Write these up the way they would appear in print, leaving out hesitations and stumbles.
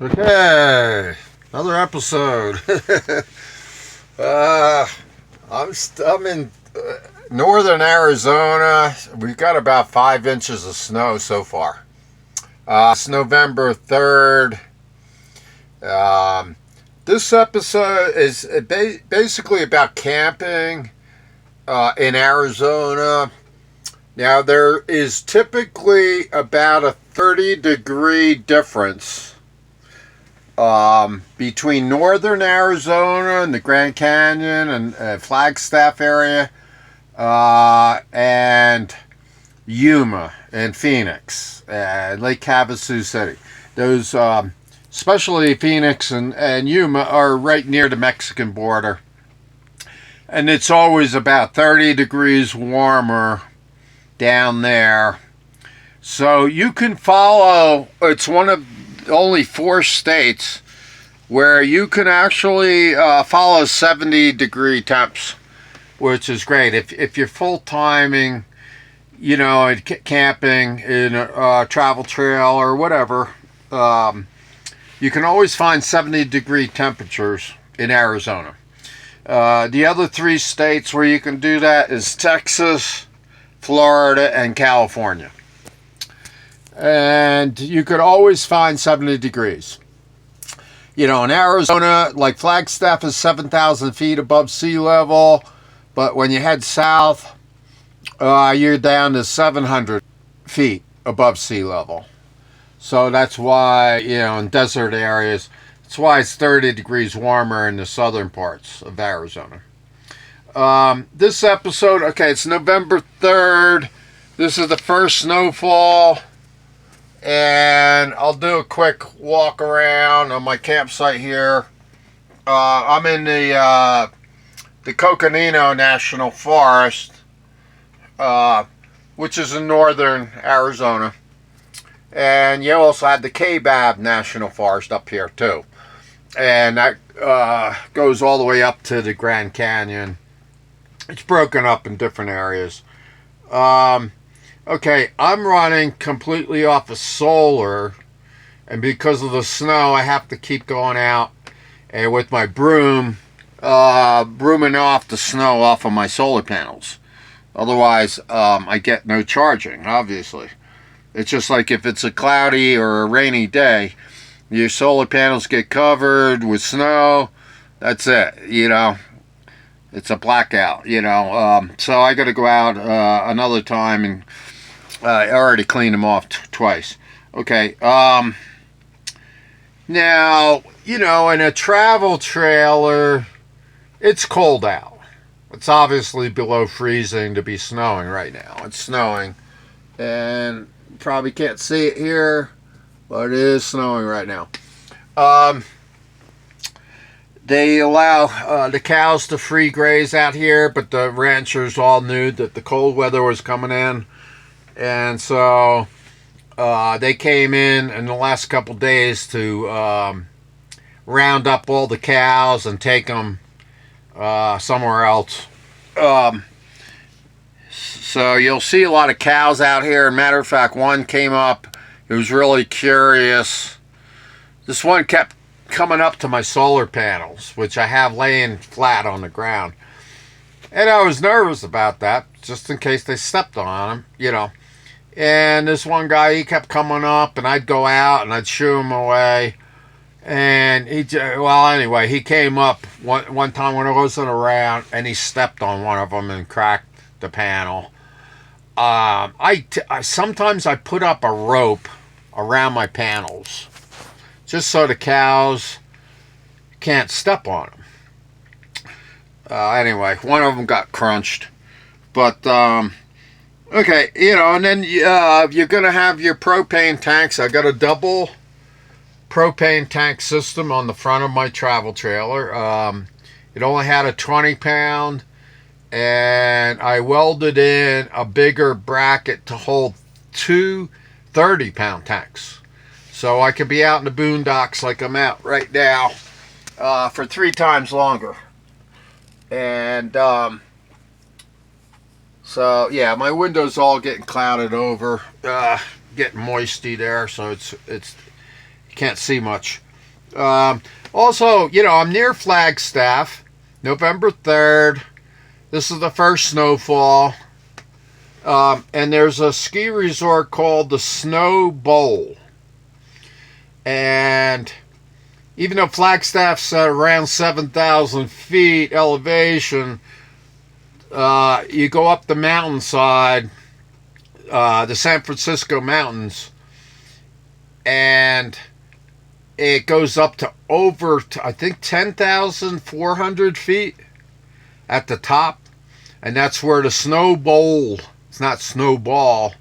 Okay, another episode. uh, I'm in northern Arizona. We've got about 5 inches of snow so far. It's November 3rd. Um, this episode is basically about camping in Arizona. Now, there is typically about a 30-degree difference between northern Arizona and the Grand Canyon and Flagstaff area and Yuma and Phoenix, Lake Havasu City. Those, especially Phoenix and Yuma, are right near the Mexican border. And it's always about 30 degrees warmer down there. So you can follow, it's one of only 4 states where you can actually follow 70-degree temps, which is great. If you're full-timing, camping in a travel trail or whatever, you can always find 70-degree temperatures in Arizona. The other 3 states where you can do that is Texas, Florida, and California. And you could always find 70 degrees. In Arizona, like Flagstaff is 7,000 feet above sea level, but when you head south, you're down to 700 feet above sea level. So that's why, in desert areas, that's why it's 30 degrees warmer in the southern parts of Arizona. This episode, it's November 3rd. This is the first snowfall. And I'll do a quick walk around on my campsite here. I'm in the Coconino National Forest, which is in northern Arizona. And you also have the Kaibab National Forest up here too. And that goes all the way up to the Grand Canyon. It's broken up in different areas. Okay, I'm running completely off of solar, and because of the snow, I have to keep going out and with my broom, brooming off the snow off of my solar panels. Otherwise, I get no charging, obviously. It's just like if it's a cloudy or a rainy day, your solar panels get covered with snow, that's it, It's a blackout, so I got to go out another time, and I already cleaned them off twice. Okay. Now, in a travel trailer, it's cold out. It's obviously below freezing to be snowing right now. It's snowing. And you probably can't see it here, but it is snowing right now. They allow the cows to free graze out here, but the ranchers all knew that the cold weather was coming in. And so they came in the last couple days to round up all the cows and take them somewhere else. So you'll see a lot of cows out here. Matter of fact, one came up. It was really curious. This one kept coming up to my solar panels, which I have laying flat on the ground. And I was nervous about that, just in case they stepped on them, And this one guy, he kept coming up, and I'd go out, and I'd shoo him away. And he came up one time when I wasn't around, and he stepped on one of them and cracked the panel. Sometimes I put up a rope around my panels, just so the cows can't step on them. Anyway, one of them got crunched. But, okay, and then you're going to have your propane tanks. I got a double propane tank system on the front of my travel trailer. It only had a 20-pound, and I welded in a bigger bracket to hold 2 30-pound tanks. So I could be out in the boondocks like I'm out right now for 3 times longer. And so yeah, my window's all getting clouded over, getting moisty there, so it's you can't see much. Also, you know, I'm near Flagstaff, November 3rd. This is the first snowfall. And there's a ski resort called the Snow Bowl. And even though Flagstaff's at around 7,000 feet elevation, you go up the mountainside, the San Francisco mountains, and it goes up to over, I think, 10,400 feet at the top. And that's where the Snow Bowl, it's not snowball,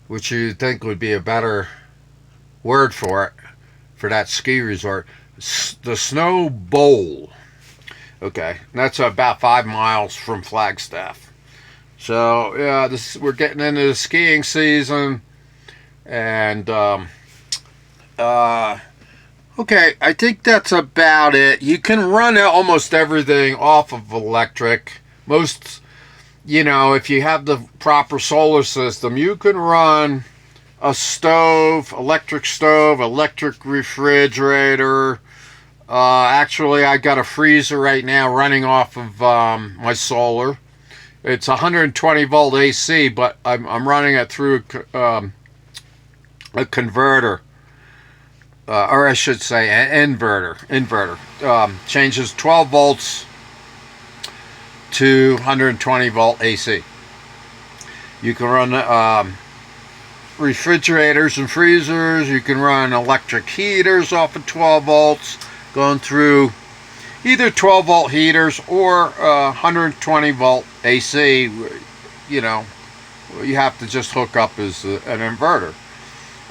which you'd think would be a better word for it, for that ski resort. The Snow Bowl. Okay, that's about 5 miles from Flagstaff. So, yeah, we're getting into the skiing season. And, okay, I think that's about it. You can run almost everything off of electric. Most, you know, if you have the proper solar system, you can run a stove, electric refrigerator. Actually, I got a freezer right now running off of my solar. It's 120 volt AC, but I'm running it through a converter. Or I should say an inverter. Changes 12 volts to 120 volt AC. You can run refrigerators and freezers. You can run electric heaters off of 12 volts, going through either 12 volt heaters or 120 volt AC. You know, you have to just hook up as an inverter.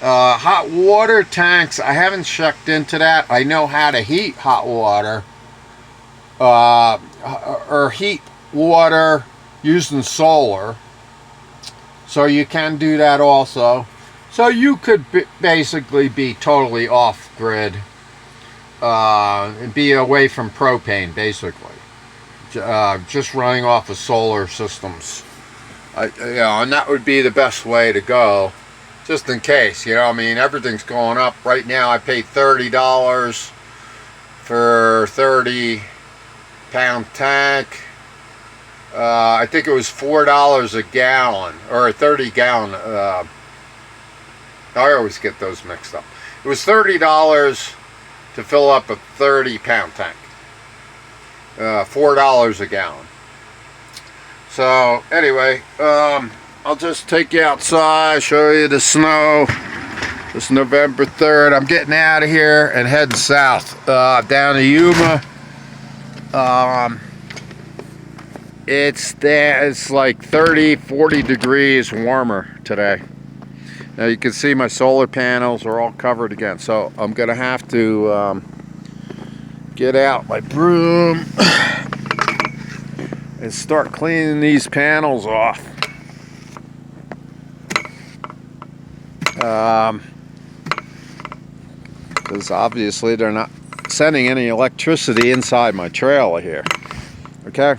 Hot water tanks, I haven't checked into that. I know how to heat hot water, or heat water using solar. So you can do that also. So you could basically be totally off grid, and be away from propane, basically. Just running off of solar systems. You know, and that would be the best way to go. Just in case, you know, I mean, everything's going up. Right now, I pay $30 for 30-pound tank. I think it was $4 a gallon, or a 30-gallon. I always get those mixed up. It was $30 to fill up a 30-pound tank. $4 a gallon. So, anyway, I'll just take you outside, show you the snow. It's November 3rd. I'm getting out of here and heading south, down to Yuma. It's like 30, 40 degrees warmer today. Now you can see my solar panels are all covered again, so I'm gonna have to get out my broom and start cleaning these panels off. Because obviously they're not sending any electricity inside my trailer here. Okay,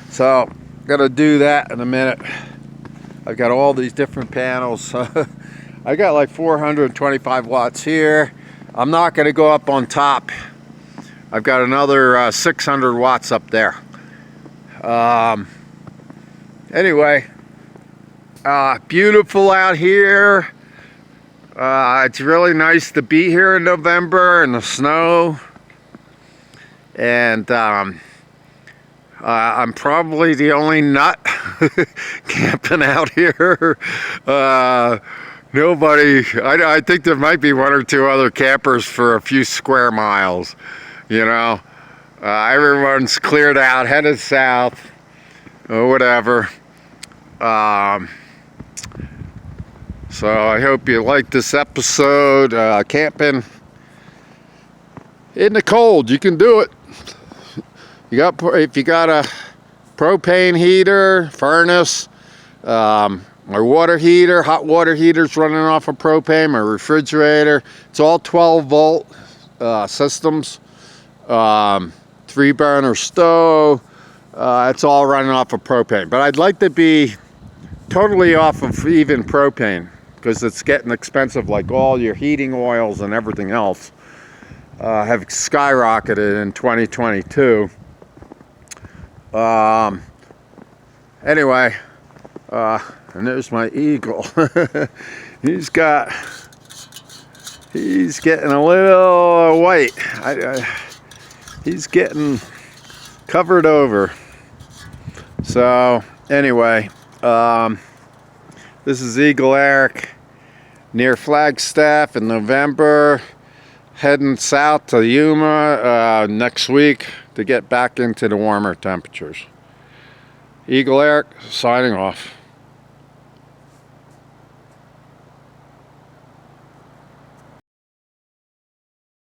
so gotta do that in a minute. I've got all these different panels. I got like 425 watts here. I'm not gonna go up on top. I've got another 600 watts up there. Anyway, beautiful out here. It's really nice to be here in November in the snow, and I'm probably the only nut camping out here. Nobody, I think there might be one or two other campers for a few square miles, you know. Everyone's cleared out, headed south, or whatever. So I hope you like this episode. Camping in the cold, you can do it. If you got a propane heater, furnace, my water heater, hot water heater's running off of propane, my refrigerator, it's all 12 volt systems, 3-burner stove, it's all running off of propane. But I'd like to be totally off of even propane, because it's getting expensive, like all your heating oils and everything else. have skyrocketed in 2022. Anyway, and there's my eagle. He's getting a little white. He's getting covered over. So anyway, this is Eagle Eric near Flagstaff in November, heading south to Yuma next week to get back into the warmer temperatures. Eagle Eric signing off.